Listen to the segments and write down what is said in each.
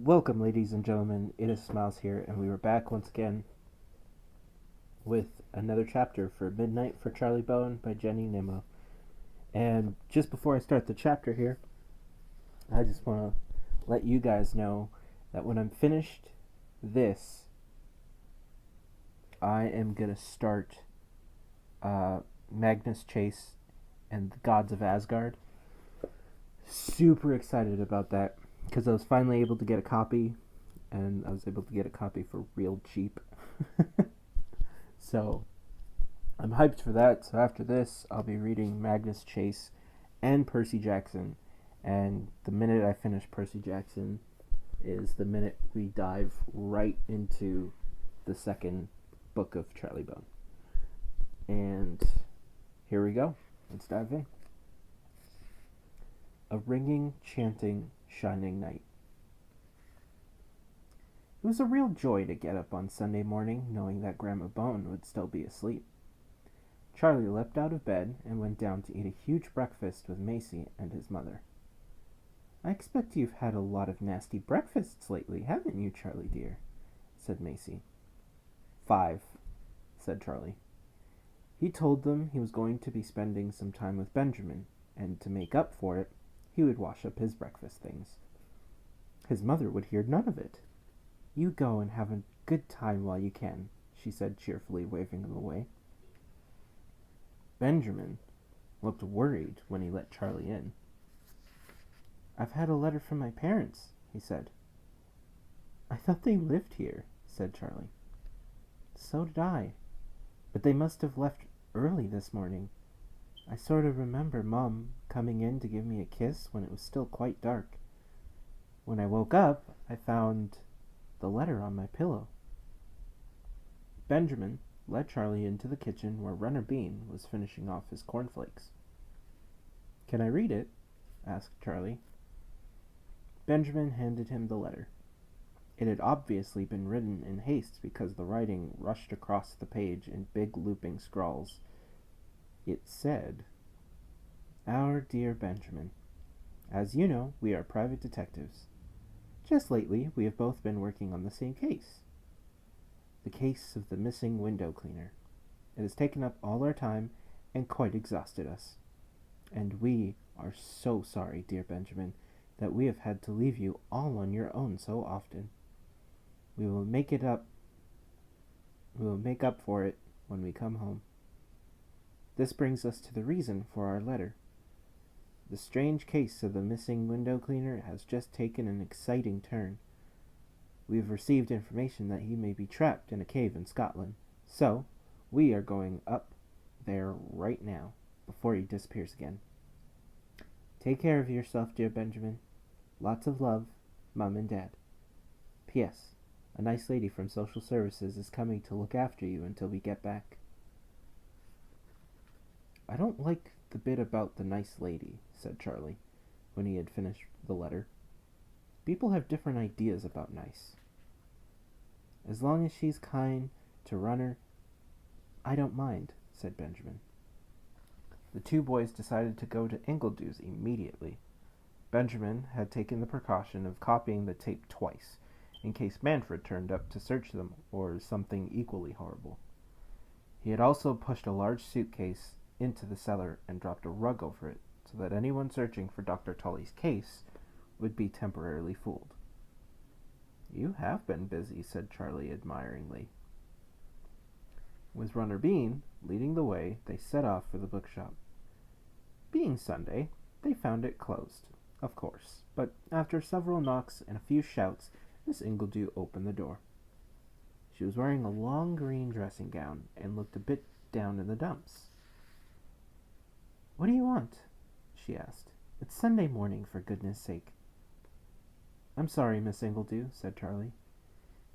Welcome, ladies and gentlemen. It is Smiles here, and we are back once again with another chapter for Midnight for Charlie Bowen by Jenny Nimmo. And just before I start the chapter here, I just want to let you guys know that when I'm finished this, I am going to start Magnus Chase and the Gods of Asgard. Super excited about that because I was finally able to get a copy, and I was able to get a copy for real cheap. So I'm hyped for that. So after this, I'll be reading Magnus Chase and Percy Jackson. And the minute I finish Percy Jackson is the minute we dive right into the second book of Charlie Bone. And here we go. Let's dive in. A ringing, chanting, shining night. It was a real joy to get up on Sunday morning knowing that Grandma Bone would still be asleep. Charlie leapt out of bed and went down to eat a huge breakfast with Macy and his mother. "I expect you've had a lot of nasty breakfasts lately, haven't you, Charlie dear?" said Macy. "5," said Charlie. He told them he was going to be spending some time with Benjamin, and to make up for it, he would wash up his breakfast things. His mother would hear none of it. "You go and have a good time while you can," she said cheerfully, waving him away. Benjamin looked worried when he let Charlie in. "I've had a letter from my parents," he said. "I thought they lived here," said Charlie. "So did I, but they must have left early this morning. I sort of remember Mom coming in to give me a kiss when it was still quite dark. When I woke up, I found the letter on my pillow." Benjamin led Charlie into the kitchen where Runner Bean was finishing off his cornflakes. "Can I read it?" asked Charlie. Benjamin handed him the letter. It had obviously been written in haste because the writing rushed across the page in big looping scrawls. It said, "Our dear Benjamin, as you know, we are private detectives. Just lately, we have both been working on the same case. The case of the missing window cleaner. It has taken up all our time and quite exhausted us. And we are so sorry, dear Benjamin, that we have had to leave you all on your own so often. We will make up for it when we come home. This brings us to the reason for our letter. The strange case of the missing window cleaner has just taken an exciting turn. We have received information that he may be trapped in a cave in Scotland, so we are going up there right now, before he disappears again. Take care of yourself, dear Benjamin. Lots of love, Mom and Dad. P.S. A nice lady from Social Services is coming to look after you until we get back." "I don't like the bit about the nice lady," said Charlie, when he had finished the letter. "People have different ideas about nice. As long as she's kind to Runner, I don't mind," said Benjamin. The two boys decided to go to Ingledew's immediately. Benjamin had taken the precaution of copying the tape twice, in case Manfred turned up to search them or something equally horrible. He had also pushed a large suitcase into the cellar and dropped a rug over it, so that anyone searching for Dr. Tully's case would be temporarily fooled. "You have been busy," said Charlie admiringly. With Runner Bean leading the way, they set off for the bookshop. Being Sunday, they found it closed, of course, but after several knocks and a few shouts, Miss Ingledew opened the door. She was wearing a long green dressing gown and looked a bit down in the dumps. "What do you want?" she asked. "It's Sunday morning, for goodness sake." "I'm sorry, Miss Ingledew," said Charlie.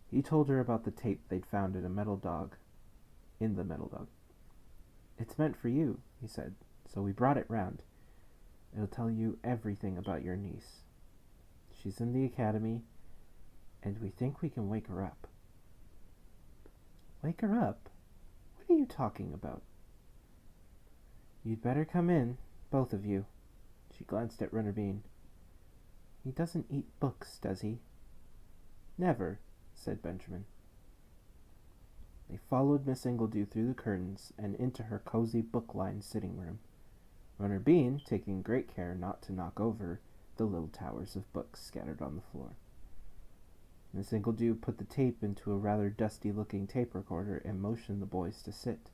He told her about the tape they'd found in the metal dog. "It's meant for you," he said, "so we brought it round. It'll tell you everything about your niece. She's in the academy, and we think we can wake her up." "Wake her up? What are you talking about?" "You'd better come in, both of you." She glanced at Runner Bean. "He doesn't eat books, does he?" Never, said Benjamin. They followed Miss Ingledew through the curtains and into her cozy book-lined sitting room, Runner Bean taking great care not to knock over the little towers of books scattered on the floor. Miss Ingledew put the tape into a rather dusty-looking tape recorder and motioned the boys to sit.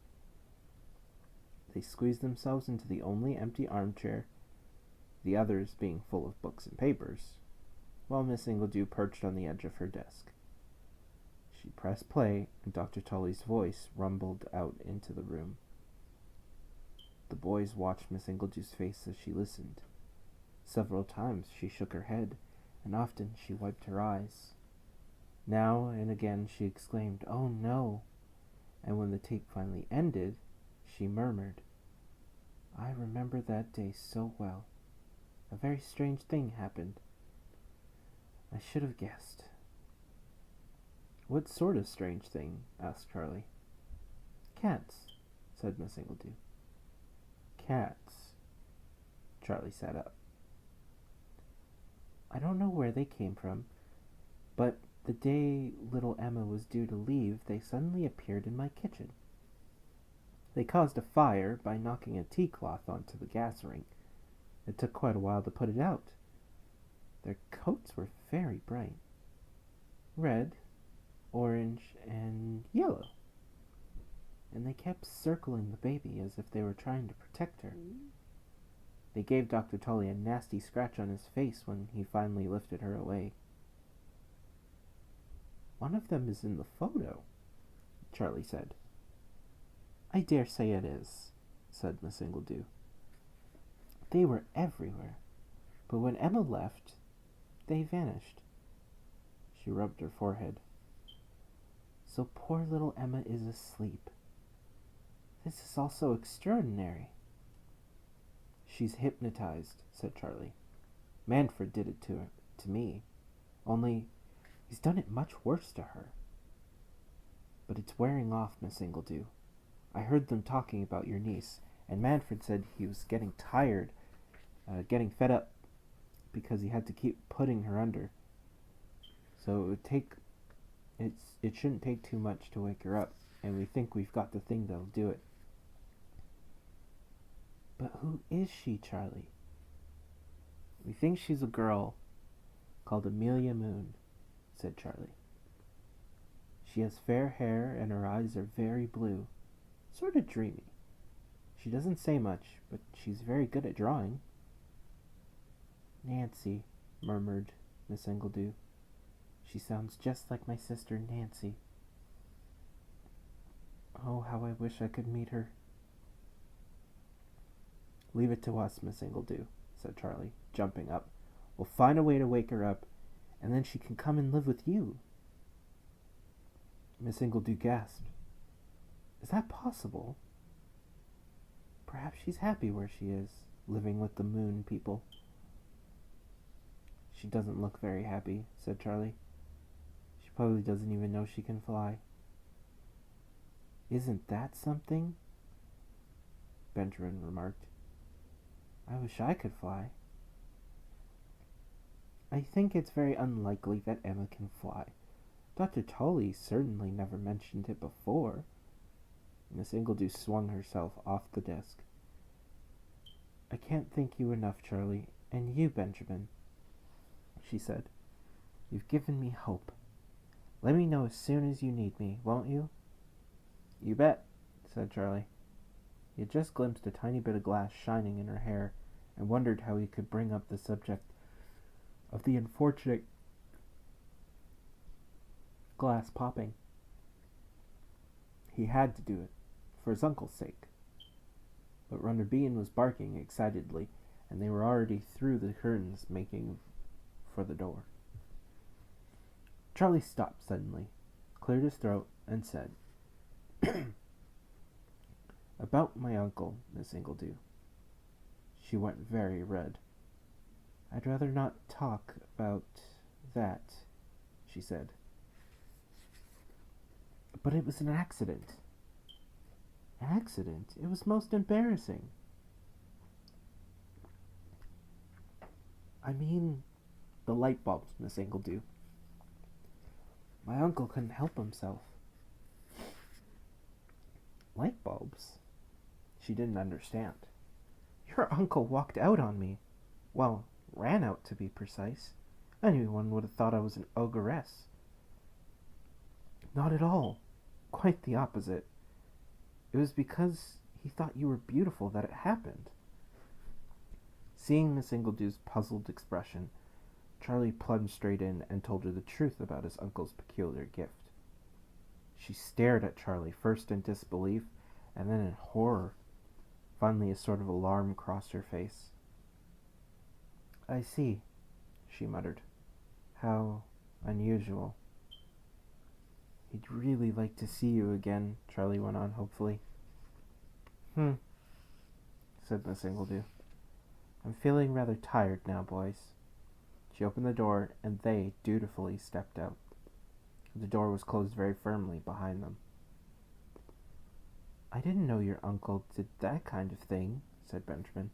They squeezed themselves into the only empty armchair, the others being full of books and papers, while Miss Ingledew perched on the edge of her desk. She pressed play, and Dr. Tully's voice rumbled out into the room. The boys watched Miss Ingledew's face as she listened. Several times she shook her head, and often she wiped her eyes. Now and again she exclaimed, "Oh no!" And when the tape finally ended, she murmured, "I remember that day so well. A very strange thing happened. I should have guessed." "What sort of strange thing?" asked Charlie. "Cats," said Miss Ingledew. "Cats." Charlie sat up. "I don't know where they came from, but the day little Emma was due to leave, they suddenly appeared in my kitchen. They caused a fire by knocking a tea cloth onto the gas ring. It took quite a while to put it out. Their coats were very bright. Red, orange, and yellow. And they kept circling the baby as if they were trying to protect her. They gave Dr. Tully a nasty scratch on his face when he finally lifted her away. One of them is in the photo," Charlie said. "I dare say it is," said Miss Ingledew. "They were everywhere, but when Emma left, they vanished." She rubbed her forehead. "So poor little Emma is asleep. This is all so extraordinary." "She's hypnotized," said Charlie. "Manfred did it to me, only he's done it much worse to her. But it's wearing off, Miss Ingledew. I heard them talking about your niece, and Manfred said he was getting tired, getting fed up, because he had to keep putting her under. So it shouldn't take too much to wake her up, and we think we've got the thing that'll do it." "But who is she, Charlie?" "We think she's a girl called Amelia Moon," said Charlie. "She has fair hair and her eyes are very blue, sort of dreamy. She doesn't say much, but she's very good at drawing." "Nancy," murmured Miss Ingledew. "She sounds just like my sister Nancy. Oh, how I wish I could meet her." "Leave it to us, Miss Ingledew," said Charlie, jumping up. "We'll find a way to wake her up, and then she can come and live with you." Miss Ingledew gasped. "Is that possible?" "Perhaps she's happy where she is, living with the Moon people." "She doesn't look very happy," said Charlie. "She probably doesn't even know she can fly." "Isn't that something?" Benjamin remarked. "I wish I could fly." "I think it's very unlikely that Emma can fly. Dr. Tully certainly never mentioned it before." Miss Ingledew swung herself off the desk. "I can't thank you enough, Charlie, and you, Benjamin," she said. "You've given me hope. Let me know as soon as you need me, won't you?" "You bet," said Charlie. He had just glimpsed a tiny bit of glass shining in her hair, and wondered how he could bring up the subject of the unfortunate glass popping. He had to do it, for his uncle's sake. But Runner Bean was barking excitedly, and they were already through the curtains, making for the door. Charlie stopped suddenly, cleared his throat, and said, "About my uncle, Miss Ingledew." She went very red. "I'd rather not talk about that," she said. "But it was an accident." "An accident? It was most embarrassing." "I mean the light bulbs, Miss Ingledew. My uncle couldn't help himself. Light bulbs? She didn't understand. Your uncle walked out on me. Well, ran out to be precise. Anyone would have thought I was an ogress. Not at all. Quite the opposite. It was because he thought you were beautiful that it happened. Seeing Miss Ingledew's puzzled expression, Charlie plunged straight in and told her the truth about his uncle's peculiar gift. She stared at Charlie, first in disbelief, and then in horror. Finally, a sort of alarm crossed her face. I see, she muttered. How unusual. He'd really like to see you again, Charlie went on hopefully. Said Miss Ingledew. I'm feeling rather tired now, boys. She opened the door, and they dutifully stepped out. The door was closed very firmly behind them. I didn't know your uncle did that kind of thing, said Benjamin.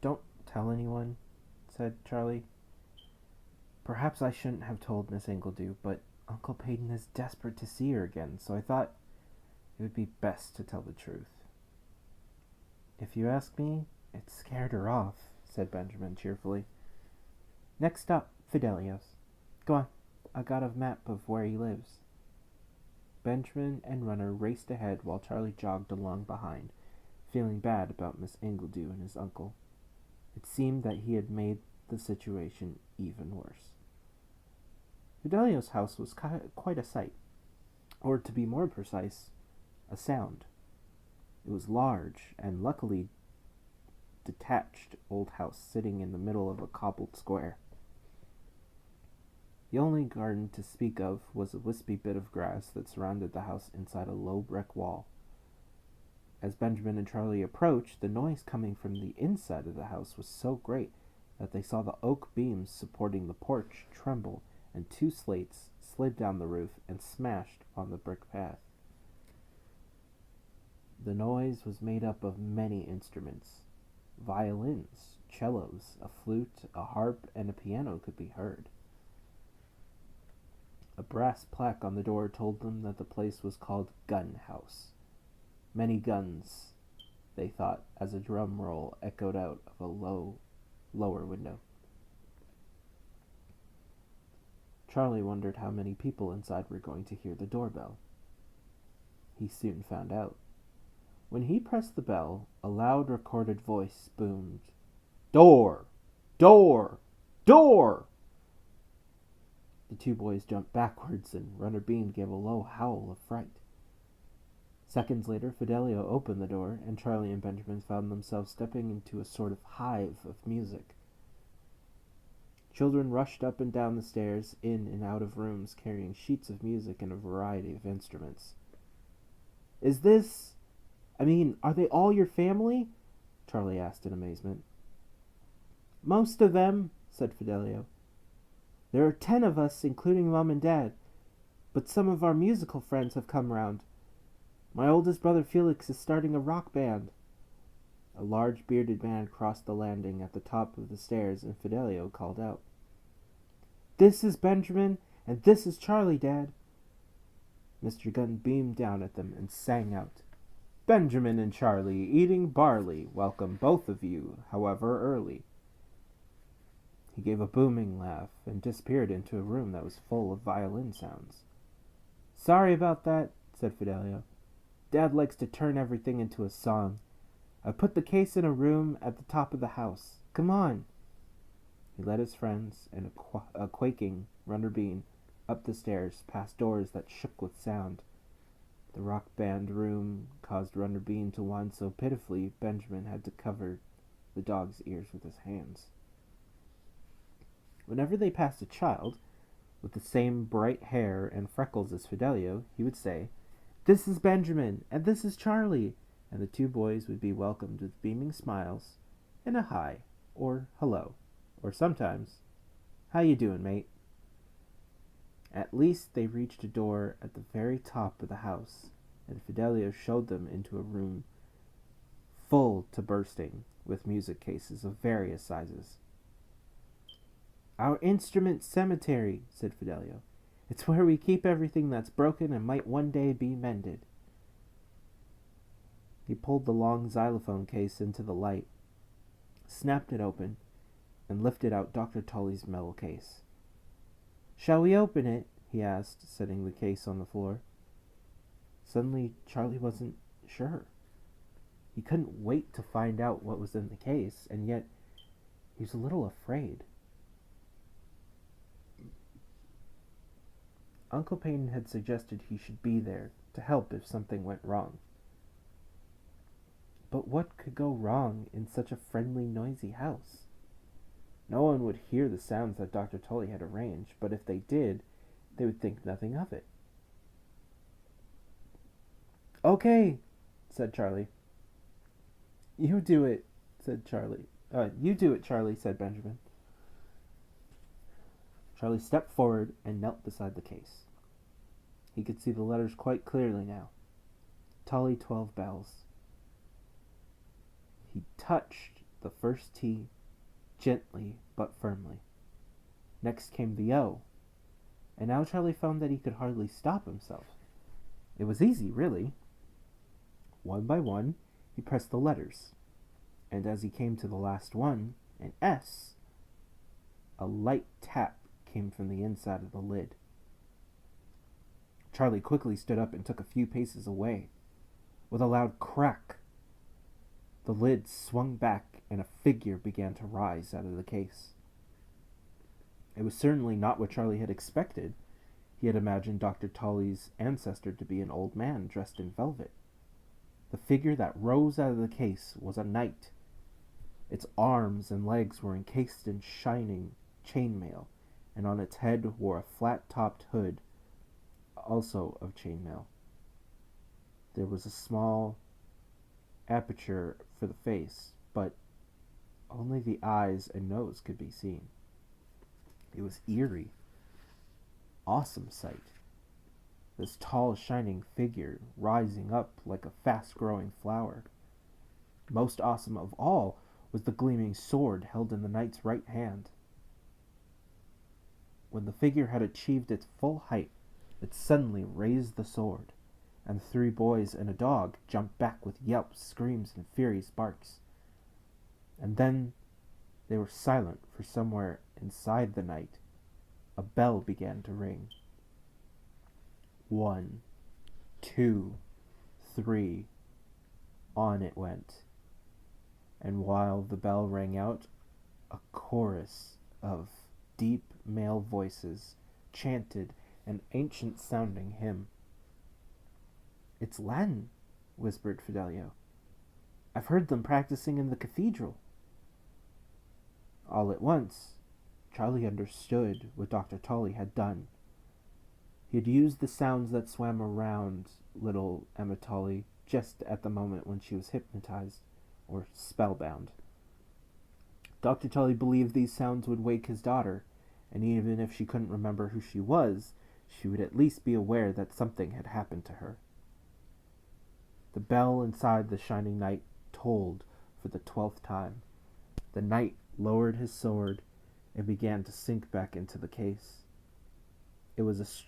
Don't tell anyone, said Charlie. Perhaps I shouldn't have told Miss Ingledew, but Uncle Peyton is desperate to see her again, so I thought it would be best to tell the truth. If you ask me, it scared her off, said Benjamin cheerfully. Next up, Fidelios. Go on, I got a map of where he lives. Benjamin and Runner raced ahead while Charlie jogged along behind, feeling bad about Miss Ingledew and his uncle. It seemed that he had made the situation even worse. Fidelios' house was quite a sight, or to be more precise, a sound. It was large and luckily detached old house sitting in the middle of a cobbled square. The only garden to speak of was a wispy bit of grass that surrounded the house inside a low brick wall. As Benjamin and Charlie approached, the noise coming from the inside of the house was so great that they saw the oak beams supporting the porch tremble, and 2 slates slid down the roof and smashed on the brick path. The noise was made up of many instruments. Violins, cellos, a flute, a harp, and a piano could be heard. A brass plaque on the door told them that the place was called Gun House. Many guns, they thought, as a drum roll echoed out of a lower window. Charlie wondered how many people inside were going to hear the doorbell. He soon found out. When he pressed the bell, a loud recorded voice boomed, "Door! Door! Door!" The 2 boys jumped backwards, and Runner Bean gave a low howl of fright. Seconds later, Fidelio opened the door, and Charlie and Benjamin found themselves stepping into a sort of hive of music. Children rushed up and down the stairs, in and out of rooms, carrying sheets of music and a variety of instruments. Are they all your family? Charlie asked in amazement. Most of them, said Fidelio. There are 10 of us, including Mom and Dad, but some of our musical friends have come round. My oldest brother Felix is starting a rock band. A large bearded man crossed the landing at the top of the stairs, and Fidelio called out, This is Benjamin, and this is Charlie, Dad. Mr. Gunn beamed down at them and sang out, Benjamin and Charlie, eating barley, welcome both of you, however early. He gave a booming laugh and disappeared into a room that was full of violin sounds. Sorry about that, said Fidelio. Dad likes to turn everything into a song. I put the case in a room at the top of the house. Come on. He led his friends and a quaking Runner Bean up the stairs, past doors that shook with sound. The rock band room caused Runner Bean to whine so pitifully Benjamin had to cover the dog's ears with his hands. Whenever they passed a child with the same bright hair and freckles as Fidelio, he would say, This is Benjamin, and this is Charlie, and the 2 boys would be welcomed with beaming smiles and a hi, or hello, or sometimes, How you doing, mate? At least they reached a door at the very top of the house, and Fidelio showed them into a room full to bursting with music cases of various sizes. Our instrument cemetery, said Fidelio. It's where we keep everything that's broken and might one day be mended. He pulled the long xylophone case into the light, snapped it open, and lifted out Dr. Tully's metal case. Shall we open it? He asked, setting the case on the floor. Suddenly, Charlie wasn't sure. He couldn't wait to find out what was in the case, and yet he was a little afraid. Uncle Peyton had suggested he should be there to help if something went wrong. But what could go wrong in such a friendly, noisy house? No one would hear the sounds that Dr. Tully had arranged, but if they did, they would think nothing of it. Okay, said Charlie. You do it, said Charlie. You do it, Charlie, said Benjamin. Charlie stepped forward and knelt beside the case. He could see the letters quite clearly now. Tully 12 bells. He touched the first T gently but firmly. Next came the O, and now Charlie found that he could hardly stop himself. It was easy, really. One by one, he pressed the letters, and as he came to the last one, an S, a light tap came from the inside of the lid. Charlie quickly stood up and took a few paces away. With a loud crack, the lid swung back and a figure began to rise out of the case. It was certainly not what Charlie had expected. He had imagined Dr. Tully's ancestor to be an old man dressed in velvet. The figure that rose out of the case was a knight. Its arms and legs were encased in shining chainmail, and on its head wore a flat-topped hood, also of chainmail. There was a small aperture for the face, but only the eyes and nose could be seen. It was eerie. Awesome sight. This tall, shining figure rising up like a fast-growing flower. Most awesome of all was the gleaming sword held in the knight's right hand. When the figure had achieved its full height, it suddenly raised the sword, and the 3 boys and a dog jumped back with yelps, screams, and furious barks. And then they were silent, for somewhere inside the knight, a bell began to ring. 1, 2, 3, on it went. And while the bell rang out, a chorus of deep male voices chanted an ancient-sounding hymn. It's Latin, whispered Fidelio. I've heard them practicing in the cathedral. All at once, Charlie understood what Dr. Tully had done. He had used the sounds that swam around little Emma Tully just at the moment when she was hypnotized, or spellbound. Dr. Tully believed these sounds would wake his daughter, and even if she couldn't remember who she was, she would at least be aware that something had happened to her. The bell inside the shining knight tolled for the 12th time. The knight lowered his sword and began to sink back into the case. It was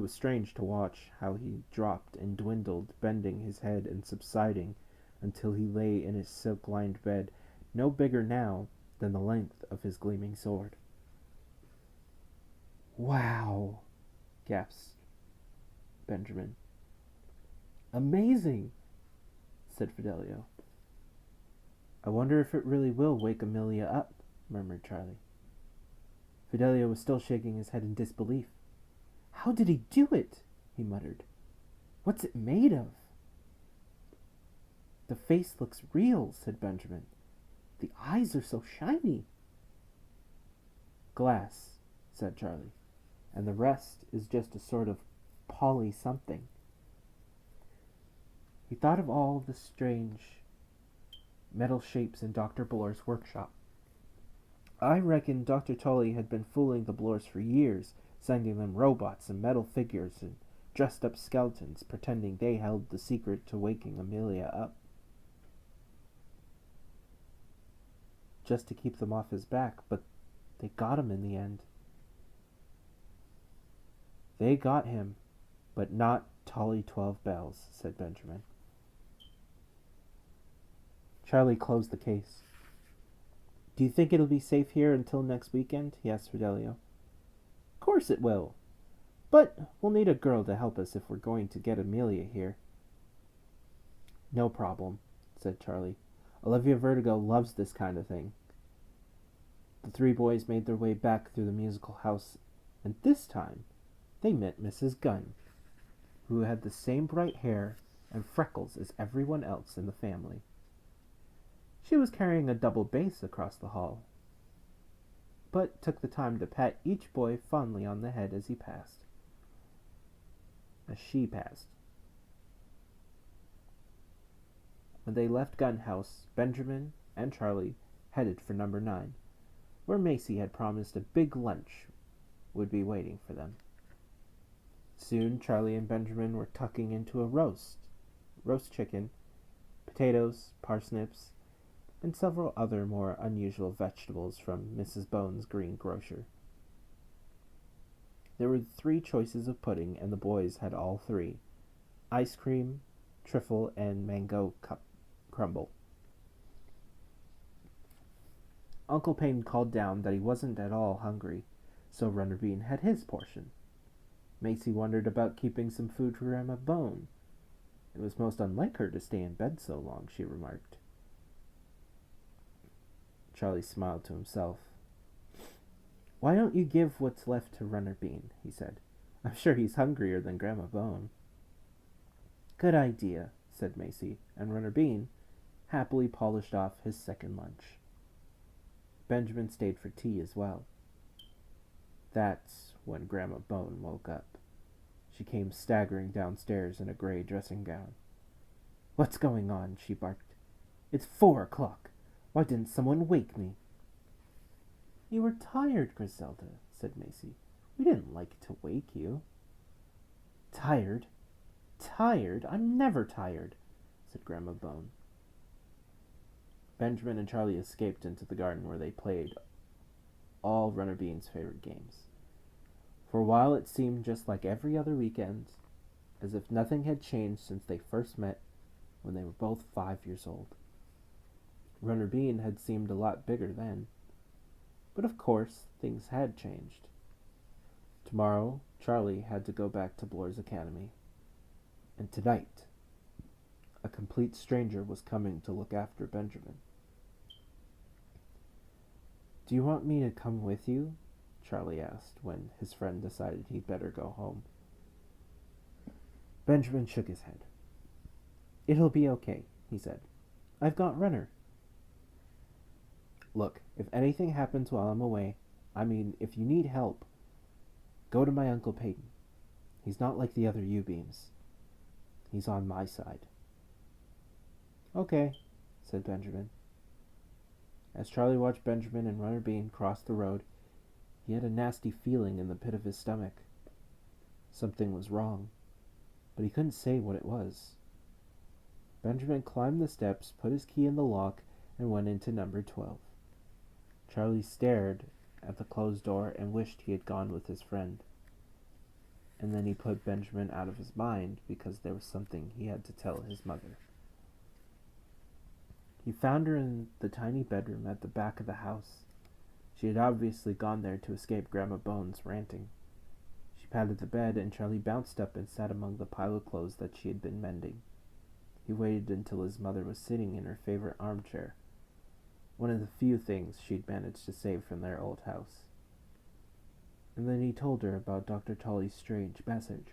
strange to watch how he dropped and dwindled, bending his head and subsiding until he lay in his silk-lined bed, no bigger now than the length of his gleaming sword. Wow, gasped Benjamin. Amazing, said Fidelio. I wonder if it really will wake Amelia up, murmured Charlie. Fidelio was still shaking his head in disbelief. How did he do it? He muttered. What's it made of? The face looks real, said Benjamin. The eyes are so shiny. Glass, said Charlie, and the rest is just a sort of poly-something. He thought of all the strange metal shapes in Dr. Blor's workshop. I reckon Dr. Tully had been fooling the Blors for years, sending them robots and metal figures and dressed-up skeletons, pretending they held the secret to waking Amelia up. Just to keep them off his back, but They got him in the end. They got him, but not Tolly 12 Bells, said Benjamin. Charlie closed the case. Do you think it'll be safe here until next weekend? He asked Fidelio. Course it will. But we'll need a girl to help us if we're going to get Amelia here. No problem, said Charlie. Olivia Vertigo loves this kind of thing. The three boys made their way back through the musical house, and this time they met Mrs. Gunn, who had the same bright hair and freckles as everyone else in the family. She was carrying a double bass across the hall, but took the time to pat each boy fondly on the head as she passed. When they left Gunn House, Benjamin and Charlie headed for number 9, where Macy had promised a big lunch would be waiting for them. Soon Charlie and Benjamin were tucking into a roast chicken, potatoes, parsnips, and several other more unusual vegetables from Mrs. Bone's green grocer. There were 3 choices of pudding, and the boys had all 3: ice cream, trifle, and mango crumble. Uncle Peyton called down that he wasn't at all hungry, so Runner Bean had his portion. Macy wondered about keeping some food for Grandma Bone. It was most unlike her to stay in bed so long, she remarked. Charlie smiled to himself. Why don't you give what's left to Runner Bean? He said. I'm sure he's hungrier than Grandma Bone. Good idea, said Macy, and Runner Bean happily polished off his second lunch. Benjamin stayed for tea as well. That's when Grandma Bone woke up. She came staggering downstairs in a gray dressing gown. What's going on? She barked. It's 4 o'clock. Why didn't someone wake me? You were tired, Griselda, said Macy. We didn't like to wake you. Tired? Tired? I'm never tired, said Grandma Bone. Benjamin and Charlie escaped into the garden, where they played all Runner Bean's favorite games. For a while it seemed just like every other weekend, as if nothing had changed since they first met when they were both 5 years old. Runner Bean had seemed a lot bigger then, but of course things had changed. Tomorrow Charlie had to go back to Bloor's Academy, and tonight a complete stranger was coming to look after Benjamin. Do you want me to come with you? Charlie asked when his friend decided he'd better go home. Benjamin shook his head. It'll be okay, he said. I've got Runner. Look, if anything happens while I'm away, if you need help, go to my Uncle Peyton. He's not like the other U-beams. He's on my side. Okay, said Benjamin. As Charlie watched Benjamin and Runner Bean cross the road, he had a nasty feeling in the pit of his stomach. Something was wrong, but he couldn't say what it was. Benjamin climbed the steps, put his key in the lock, and went into number 12. Charlie stared at the closed door and wished he had gone with his friend. And then he put Benjamin out of his mind because there was something he had to tell his mother. He found her in the tiny bedroom at the back of the house. She had obviously gone there to escape Grandma Bone's ranting. She patted the bed, and Charlie bounced up and sat among the pile of clothes that she had been mending. He waited until his mother was sitting in her favorite armchair, one of the few things she'd managed to save from their old house. And then he told her about Dr. Tully's strange message.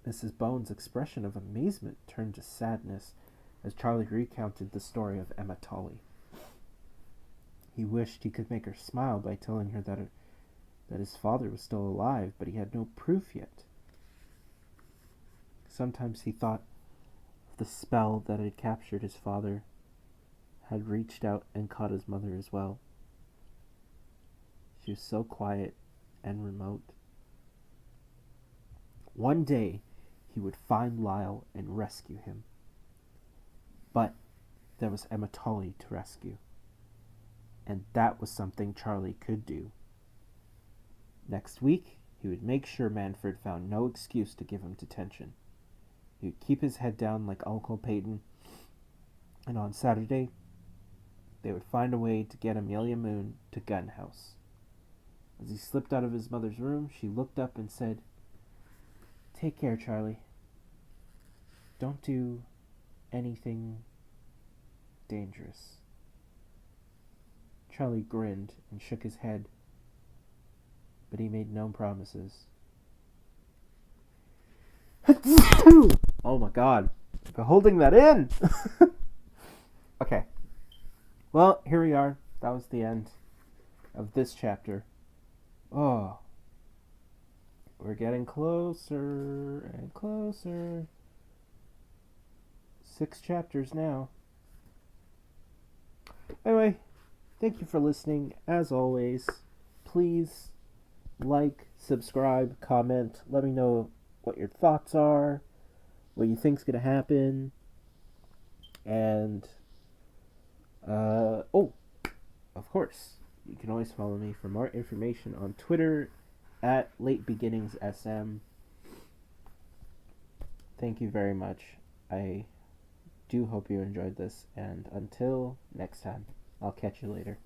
Mrs. Bone's expression of amazement turned to sadness as Charlie recounted the story of Emma Tully. He wished he could make her smile by telling her that his father was still alive, but he had no proof yet. Sometimes he thought of the spell that had captured his father, had reached out and caught his mother as well. She was so quiet and remote. One day he would find Lyle and rescue him. But there was Emma Tolley to rescue. And that was something Charlie could do. Next week, he would make sure Manfred found no excuse to give him detention. He would keep his head down like Uncle Peyton, and on Saturday, they would find a way to get Amelia Moon to Gun House. As he slipped out of his mother's room, she looked up and said, "Take care, Charlie. Don't do anything dangerous." Charlie grinned and shook his head, but he made no promises. Oh my god. I'm holding that in! Okay. Well, here we are. That was the end of this chapter. Oh. We're getting closer and closer. 6 chapters now. Anyway, thank you for listening. As always, please like, subscribe, comment. Let me know what your thoughts are, what you think's going to happen. And, of course, you can always follow me for more information on Twitter at LateBeginningsSM. Thank you very much. I do hope you enjoyed this, and until next time, I'll catch you later.